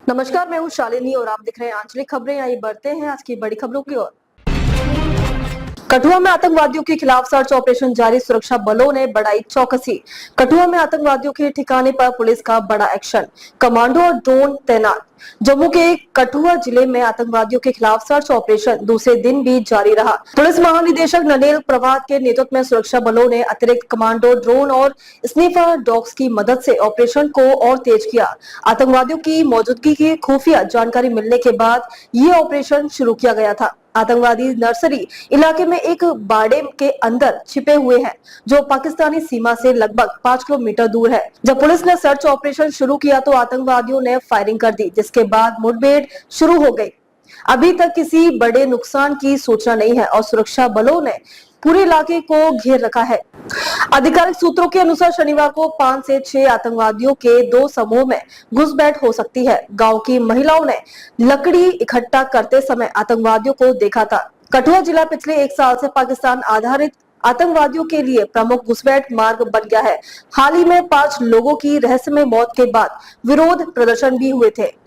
नमस्कार, मैं हूं शालिनी और आप देख रहे हैं आंचलिक खबरें। आइए बढ़ते हैं आज की बड़ी खबरों की ओर। कठुआ में आतंकवादियों के खिलाफ सर्च ऑपरेशन जारी, सुरक्षा बलों ने बढ़ाई चौकसी। कठुआ में आतंकवादियों के ठिकाने पर पुलिस का बड़ा एक्शन, कमांडो और ड्रोन तैनात। जम्मू के कठुआ जिले में आतंकवादियों के खिलाफ सर्च ऑपरेशन दूसरे दिन भी जारी रहा। पुलिस महानिदेशक ननेल प्रभात के नेतृत्व में सुरक्षा बलों ने अतिरिक्त कमांडो, ड्रोन और स्नीफर डॉग्स की मदद से ऑपरेशन को और तेज किया। आतंकवादियों की मौजूदगी की खुफिया जानकारी मिलने के बाद ये ऑपरेशन शुरू किया गया था। आतंकवादी नर्सरी इलाके में एक बाड़े के अंदर छिपे हुए हैं, जो पाकिस्तानी सीमा से लगभग 5 किलोमीटर दूर है। जब पुलिस ने सर्च ऑपरेशन शुरू किया तो आतंकवादियों ने फायरिंग कर दी, जिसके बाद मुठभेड़ शुरू हो गई। अभी तक किसी बड़े नुकसान की सूचना नहीं है और सुरक्षा बलों ने पूरे इलाके को घेर रखा है। आधिकारिक सूत्रों के अनुसार शनिवार को 5 से 6 आतंकवादियों के 2 समूह में घुसपैठ हो सकती है। गांव की महिलाओं ने लकड़ी इकट्ठा करते समय आतंकवादियों को देखा था। कठुआ जिला पिछले 1 साल से पाकिस्तान आधारित आतंकवादियों के लिए प्रमुख घुसपैठ मार्ग बन गया है। हाल ही में 5 लोगों की रहस्यमय मौत के बाद विरोध प्रदर्शन भी हुए थे।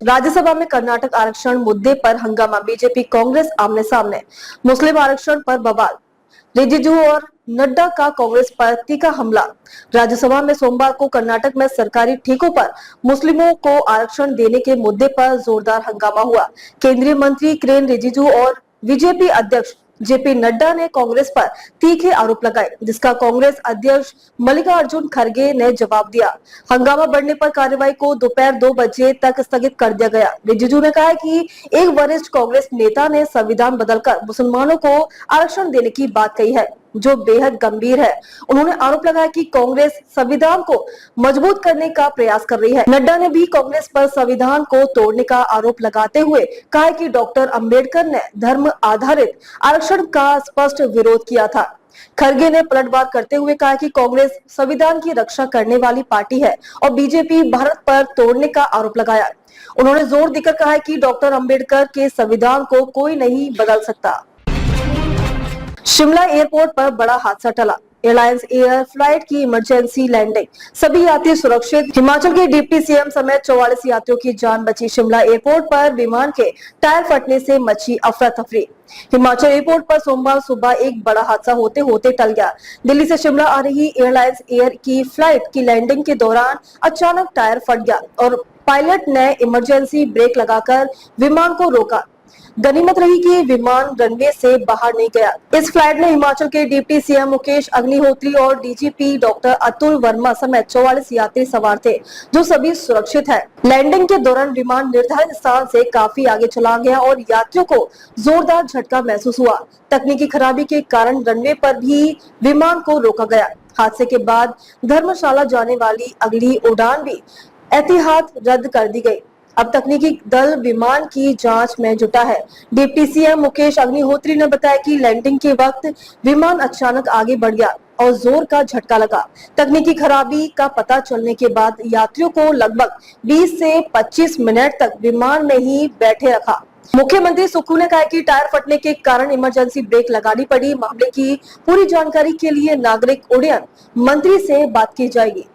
राज्यसभा में कर्नाटक आरक्षण मुद्दे पर हंगामा, बीजेपी कांग्रेस आमने सामने। मुस्लिम आरक्षण पर बवाल, रिजिजू और नड्डा का कांग्रेस पर तीखा हमला। राज्यसभा में सोमवार को कर्नाटक में सरकारी ठेकों पर मुस्लिमों को आरक्षण देने के मुद्दे पर जोरदार हंगामा हुआ। केंद्रीय मंत्री किरेन रिजिजू और बीजेपी अध्यक्ष जेपी नड्डा ने कांग्रेस पर तीखे आरोप लगाए, जिसका कांग्रेस अध्यक्ष मल्लिकार्जुन खड़गे ने जवाब दिया। हंगामा बढ़ने पर कार्यवाही को दोपहर 2 बजे तक स्थगित कर दिया गया। रिजिजू ने कहा कि एक वरिष्ठ कांग्रेस नेता ने संविधान बदलकर मुसलमानों को आरक्षण देने की बात कही है, जो बेहद गंभीर है। उन्होंने आरोप लगाया कि कांग्रेस संविधान को मजबूत करने का प्रयास कर रही है। नड्डा ने भी कांग्रेस पर संविधान को तोड़ने का आरोप लगाते हुए कहा कि डॉक्टर अंबेडकर ने धर्म आधारित आरक्षण का स्पष्ट विरोध किया था। खड़गे ने पलटवार करते हुए कहा कि कांग्रेस संविधान की रक्षा करने वाली पार्टी है और बीजेपी भारत पर तोड़ने का आरोप लगाया। उन्होंने जोर देकर कहा कि डॉक्टर अंबेडकर के संविधान को कोई नहीं बदल सकता। शिमला एयरपोर्ट पर बड़ा हादसा टला, एयरलाइंस एयर फ्लाइट की इमरजेंसी लैंडिंग, सभी यात्री सुरक्षित। हिमाचल के डिप्टी सीएम समेत 44 यात्रियों की जान बची। शिमला एयरपोर्ट पर विमान के टायर फटने से मची अफरा तफरी। हिमाचल एयरपोर्ट पर सोमवार सुबह एक बड़ा हादसा होते होते टल गया। दिल्ली से शिमला आ रही एयरलाइंस एयर की फ्लाइट की लैंडिंग के दौरान अचानक टायर फट गया और पायलट ने इमरजेंसी ब्रेक लगाकर विमान को रोका। गनीमत रही कि विमान रनवे से बाहर नहीं गया। इस फ्लाइट में हिमाचल के डिप्टी सीएम मुकेश अग्निहोत्री और डीजीपी डॉक्टर अतुल वर्मा समेत 44 यात्री सवार थे, जो सभी सुरक्षित हैं। लैंडिंग के दौरान विमान निर्धारित स्थान से काफी आगे चला गया और यात्रियों को जोरदार झटका महसूस हुआ। तकनीकी खराबी के कारण रनवे पर भी विमान को रोका गया। हादसे के बाद धर्मशाला जाने वाली अगली उड़ान भी एहतियात रद्द कर दी गई। अब तकनीकी दल विमान की जांच में जुटा है। डिप्टी सीएम मुकेश अग्निहोत्री ने बताया कि लैंडिंग के वक्त विमान अचानक आगे बढ़ गया और जोर का झटका लगा। तकनीकी खराबी का पता चलने के बाद यात्रियों को लगभग 20 से 25 मिनट तक विमान में ही बैठे रखा। मुख्यमंत्री सुक्खू ने कहा कि टायर फटने के कारण इमरजेंसी ब्रेक लगानी पड़ी। मामले की पूरी जानकारी के लिए नागरिक उड्डयन मंत्री से बात की जाएगी।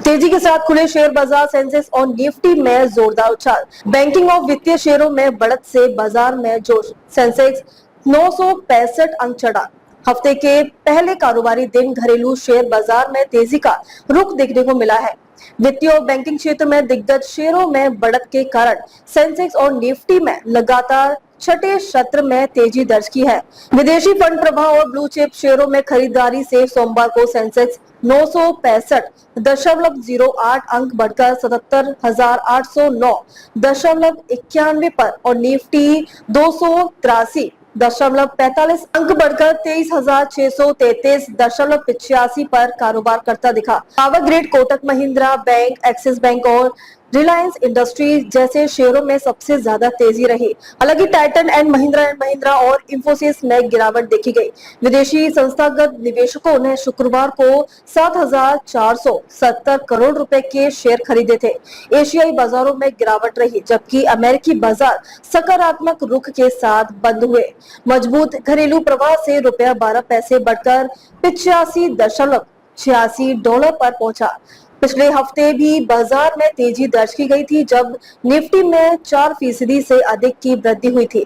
तेजी के साथ खुले शेयर बाजार, सेंसेक्स और निफ्टी में जोरदार उछाल। बैंकिंग और वित्तीय शेयरों में बढ़त से बाजार में जोश। सेंसेक्स 965 अंक चढ़ा। हफ्ते के पहले कारोबारी दिन घरेलू शेयर बाजार में तेजी का रुख देखने को मिला है। वित्तीय और बैंकिंग क्षेत्र में दिग्गज शेयरों में बढ़त के कारण सेंसेक्स और निफ्टी में लगातार छठे सत्र में तेजी दर्ज की है। विदेशी फंड प्रवाह और ब्लू चिप शेयरों में खरीदारी से सोमवार को सेंसेक्स 965.08 अंक बढ़कर 77,809.91 पर और निफ्टी 283.45 अंक बढ़कर 23,633.85 पर कारोबार करता दिखा। Power grid, Kotak Mahindra bank, axis bank और रिलायंस इंडस्ट्रीज जैसे शेयरों में सबसे ज्यादा तेजी रही। हालांकि टाइटन एंड महिंद्रा और इंफोसिस में गिरावट देखी गई। विदेशी संस्थागत निवेशकों ने शुक्रवार को 7,470 करोड़ रुपए के शेयर खरीदे थे। एशियाई बाजारों में गिरावट रही, जबकि अमेरिकी बाजार सकारात्मक रुख के साथ बंद हुए। मजबूत घरेलू प्रवाह से रुपया 12 पैसे बढ़कर $85.86 पर पहुंचा। पिछले हफ्ते भी बाजार में तेजी दर्ज की गई थी, जब निफ्टी में 4% से अधिक की वृद्धि हुई थी।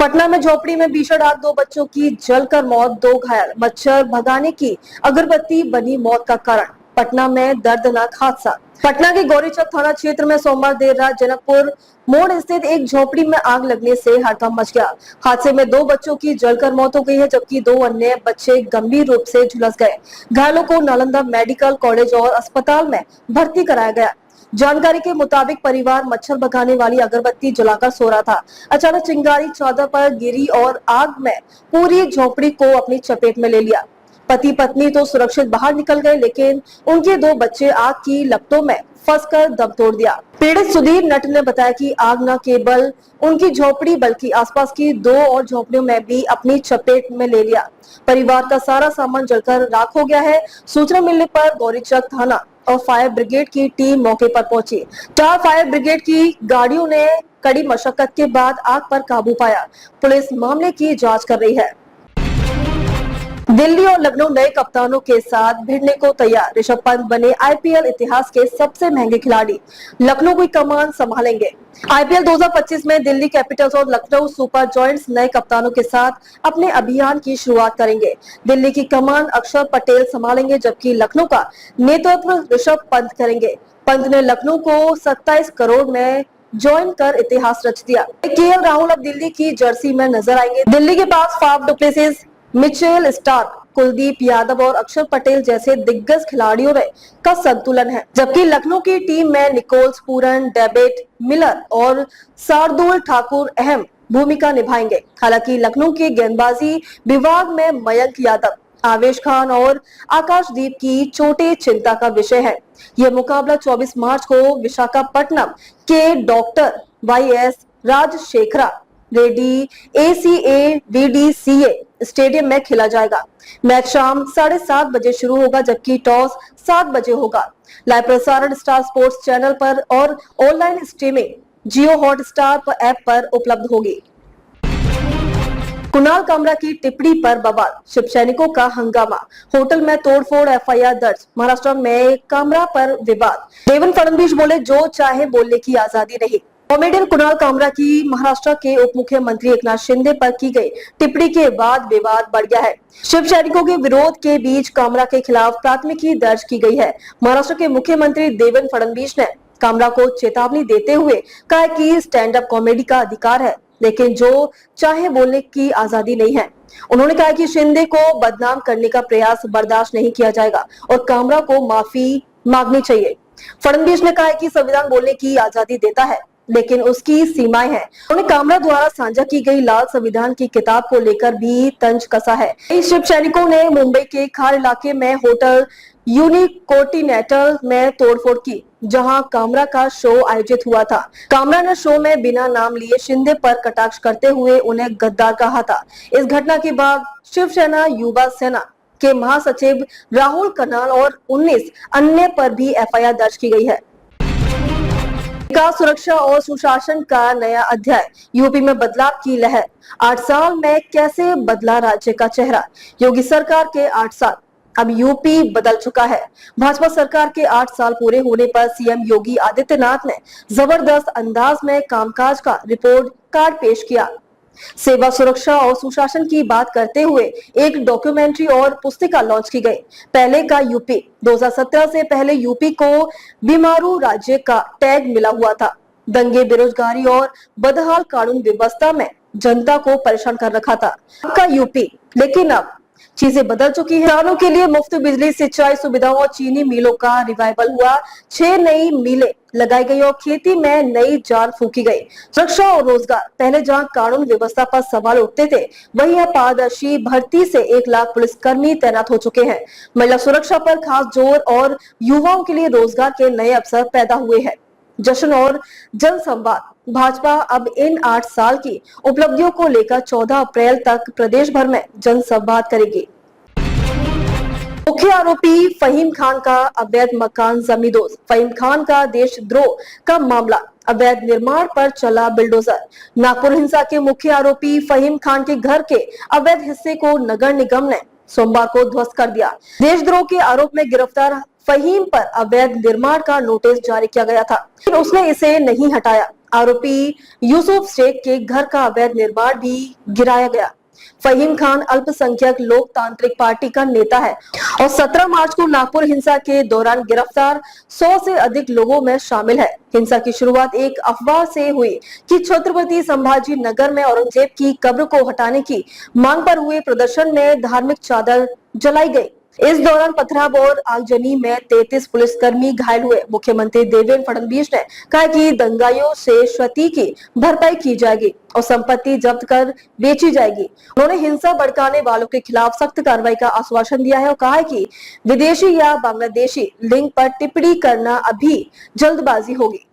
पटना में झोपड़ी में भीषण आग, 2 बच्चों की जलकर मौत, 2 घायल। मच्छर भगाने की अगरबत्ती बनी मौत का कारण। पटना में दर्दनाक हादसा। पटना के गौरीचक थाना क्षेत्र में सोमवार देर रात जनकपुर मोड़ स्थित एक झोपड़ी में आग लगने से हड़कंप मच गया। हादसे में 2 बच्चों की जलकर मौत हो गई है, जबकि 2 अन्य बच्चे गंभीर रूप से झुलस गए। घायलों को नालंदा मेडिकल कॉलेज और अस्पताल में भर्ती कराया गया। जानकारी के मुताबिक परिवार मच्छर भगाने वाली अगरबत्ती जलाकर सो रहा था। अचानक चिंगारी चादर पर गिरी और आग में पूरी झोपड़ी को अपनी चपेट में ले लिया। पति पत्नी तो सुरक्षित बाहर निकल गए, लेकिन उनके 2 बच्चे आग की लपटों में फंसकर दम तोड़ दिया। पीड़ित सुधीर नट ने बताया कि आग न केवल उनकी झोपड़ी बल्कि आसपास की 2 और झोपड़ियों में भी अपनी चपेट में ले लिया। परिवार का सारा सामान जलकर राख हो गया है। सूचना मिलने पर गौरीचक थाना और फायर ब्रिगेड की टीम मौके पर पहुंची। 4 फायर ब्रिगेड की गाड़ियों ने कड़ी मशक्कत के बाद आग पर काबू पाया। पुलिस मामले की जांच कर रही है। दिल्ली और लखनऊ नए कप्तानों के साथ भिड़ने को तैयार। ऋषभ पंत बने आईपीएल इतिहास के सबसे महंगे खिलाड़ी। लखनऊ की कमान संभालेंगे। आईपीएल 2025 में दिल्ली कैपिटल्स और लखनऊ सुपर जॉयंट्स नए कप्तानों के साथ अपने अभियान की शुरुआत करेंगे। दिल्ली की कमान अक्षर पटेल संभालेंगे, जबकि लखनऊ का नेतृत्व ऋषभ पंत करेंगे। पंत ने लखनऊ को 27 करोड़ में ज्वाइन कर इतिहास रच दिया। केएल राहुल अब दिल्ली की जर्सी में नजर आएंगे। दिल्ली के पास Faf du Plessis, Mitchell Starc, Kuldeep Yadav और अक्षर पटेल जैसे दिग्गज खिलाड़ियों का संतुलन है, जबकि लखनऊ की टीम में निकोल्स पूरन, डेविड मिलर और शार्दुल ठाकुर अहम भूमिका निभाएंगे। हालांकि लखनऊ के गेंदबाजी विभाग में मयंक यादव, आवेश खान और आकाशदीप की चोटें चिंता का विषय है। यह मुकाबला 24 मार्च को विशाखापट्टनम के doctor YS Rajasekhara Reddy ACAVDCA stadium में खेला जाएगा। मैच शाम 7:30 बजे शुरू होगा, जबकि टॉस 7 बजे होगा। लाइव प्रसारण स्टार स्पोर्ट्स चैनल पर और ऑनलाइन स्ट्रीमिंग जियो हॉटस्टार ऐप पर उपलब्ध होगी। कुणाल कामरा की टिप्पणी पर बवाल, शिव सैनिकों का हंगामा, होटल में तोड़फोड़, FIR दर्ज। महाराष्ट्र में कामरा पर विवाद। देवेंद्र फडणवीस बोले, जो चाहे बोलने की आजादी नहीं। कॉमेडियन कुणाल कामरा की महाराष्ट्र के उप मुख्यमंत्री एकनाथ शिंदे पर की गई टिप्पणी के बाद विवाद बढ़ गया है। शिव सैनिकों के विरोध के बीच कामरा के खिलाफ प्राथमिकी दर्ज की गई है। महाराष्ट्र के मुख्यमंत्री देवेंद्र फडणवीस ने कामरा को चेतावनी देते हुए कहा कि स्टैंड अप कॉमेडी का अधिकार है, लेकिन जो चाहे बोलने की आजादी नहीं है। उन्होंने कहा कि शिंदे को बदनाम करने का प्रयास बर्दाश्त नहीं किया जाएगा और कामरा को माफी मांगनी चाहिए। फडणवीस ने कहा कि संविधान बोलने की आजादी देता है, लेकिन उसकी सीमाएं हैं। उन्होंने कामरा द्वारा साझा की गई लाल संविधान की किताब को लेकर भी तंज कसा है। शिव सैनिकों ने मुंबई के खार इलाके में होटल यूनिकॉन्टिनेंटल में तोड़फोड़ की, जहां कामरा का शो आयोजित हुआ था। कामरा ने शो में बिना नाम लिए शिंदे पर कटाक्ष करते हुए उन्हें गद्दार कहा था। इस घटना के बाद शिवसेना युवा सेना के महासचिव राहुल कनाल और 19 अन्य पर भी FIR दर्ज की गई है। विकास, सुरक्षा और सुशासन का नया अध्याय, यूपी में बदलाव की लहर। 8 साल में कैसे बदला राज्य का चेहरा। योगी सरकार के 8 साल, अब यूपी बदल चुका है। भाजपा सरकार के 8 साल पूरे होने पर सीएम योगी आदित्यनाथ ने जबरदस्त अंदाज में कामकाज का रिपोर्ट कार्ड पेश किया। सेवा, सुरक्षा और सुशासन की बात करते हुए एक डॉक्यूमेंट्री और पुस्तिका लॉन्च की गई। पहले का यूपी। 2017 से पहले यूपी को बीमारू राज्य का टैग मिला हुआ था। दंगे, बेरोजगारी और बदहाल कानून व्यवस्था में जनता को परेशान कर रखा था। आपका यूपी, लेकिन अब चीजें बदल चुकी है। किसानों के लिए मुफ्त बिजली, सिंचाई सुविधाओं और चीनी मिलों का रिवाइवल हुआ। 6 नई मिलें लगाई गई और खेती में नई जान फूंकी गई। सुरक्षा और रोजगार, पहले जहां कानून व्यवस्था पर सवाल उठते थे, वहीं अब पारदर्शी भर्ती से 1 लाख पुलिसकर्मी तैनात हो चुके हैं। महिला सुरक्षा पर खास जोर और युवाओं के लिए रोजगार के नए अवसर पैदा हुए हैं। जश्न और जन संवाद, भाजपा अब इन 8 साल की उपलब्धियों को लेकर 14 अप्रैल तक प्रदेश भर में जन संवाद करेगी। मुख्य आरोपी फहीम खान का अवैध मकान जमींदोज। फहीम खान का देशद्रोह का मामला, अवैध निर्माण पर चला बिल्डोजर। नागपुर हिंसा के मुख्य आरोपी फहीम खान के घर के अवैध हिस्से को नगर निगम ने सोमवार को ध्वस्त कर दिया। देशद्रोह के आरोप में गिरफ्तार फहीम पर अवैध निर्माण का नोटिस जारी किया गया था, लेकिन उसने इसे नहीं हटाया। आरोपी यूसुफ शेख के घर का अवैध निर्माण भी गिराया गया। फहीम खान अल्पसंख्यक लोकतांत्रिक पार्टी का नेता है और 17 मार्च को नागपुर हिंसा के दौरान गिरफ्तार 100 से अधिक लोगों में शामिल है। हिंसा की शुरुआत एक अफवाह से हुई कि छत्रपति संभाजी नगर में औरंगजेब की कब्र को हटाने की मांग पर हुए प्रदर्शन में धार्मिक चादर जलाई गई। इस दौरान पथराव और आगजनी में 33 पुलिसकर्मी घायल हुए। मुख्यमंत्री देवेंद्र फडणवीस ने कहा कि दंगाइयों से क्षति की भरपाई की जाएगी और संपत्ति जब्त कर बेची जाएगी। उन्होंने हिंसा भड़काने वालों के खिलाफ सख्त कार्रवाई का आश्वासन दिया है और कहा है कि विदेशी या बांग्लादेशी लिंक पर टिप्पणी करना अभी जल्दबाजी होगी।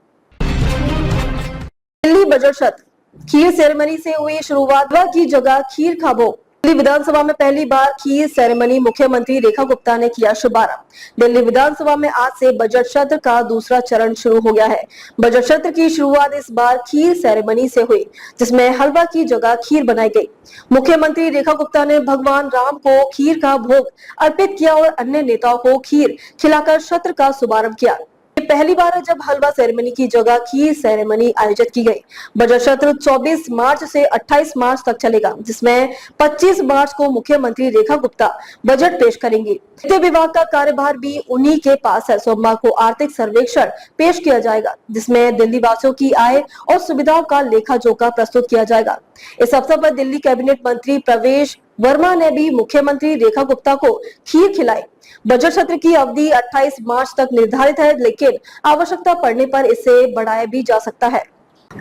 दिल्ली बजट सत्र, खीर सेरेमनी से हुई शुरुआत की जगह खीर खाबो। दिल्ली विधानसभा में पहली बार खीर सेरेमनी मुख्यमंत्री रेखा गुप्ता ने किया शुभारंभ। दिल्ली विधानसभा में आज से बजट सत्र का दूसरा चरण शुरू हो गया है। बजट सत्र की शुरुआत इस बार खीर सेरेमनी से हुई, जिसमें हलवा की जगह खीर बनाई गई। मुख्यमंत्री रेखा गुप्ता ने भगवान राम को खीर का भोग अर्पित किया और अन्य नेताओं को खीर खिलाकर सत्र का शुभारंभ किया। पहली बार है जब हलवा सेरेमनी की जगह खीर सेरेमनी आयोजित की गई। बजट सत्र 24 मार्च से 28 मार्च तक चलेगा, जिसमें 25 मार्च को मुख्यमंत्री रेखा गुप्ता बजट पेश करेंगी। वित्त विभाग का कार्यभार भी उन्हीं के पास है। सोमवार को आर्थिक सर्वेक्षण पेश किया जाएगा, जिसमें दिल्ली वासियों की आय और सुविधाओं का लेखा जोखा प्रस्तुत किया जाएगा। इस अवसर पर दिल्ली कैबिनेट मंत्री प्रवेश वर्मा ने भी मुख्यमंत्री रेखा गुप्ता को खीर खिलाई। बजट सत्र की अवधि 28 मार्च तक निर्धारित है, लेकिन आवश्यकता पड़ने पर इसे बढ़ाया भी जा सकता है।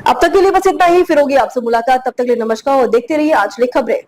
अब तक के लिए बस इतना ही। फिर होगी आपसे मुलाकात, तब तक के लिए नमस्कार और देखते रहिए आज की खबरें।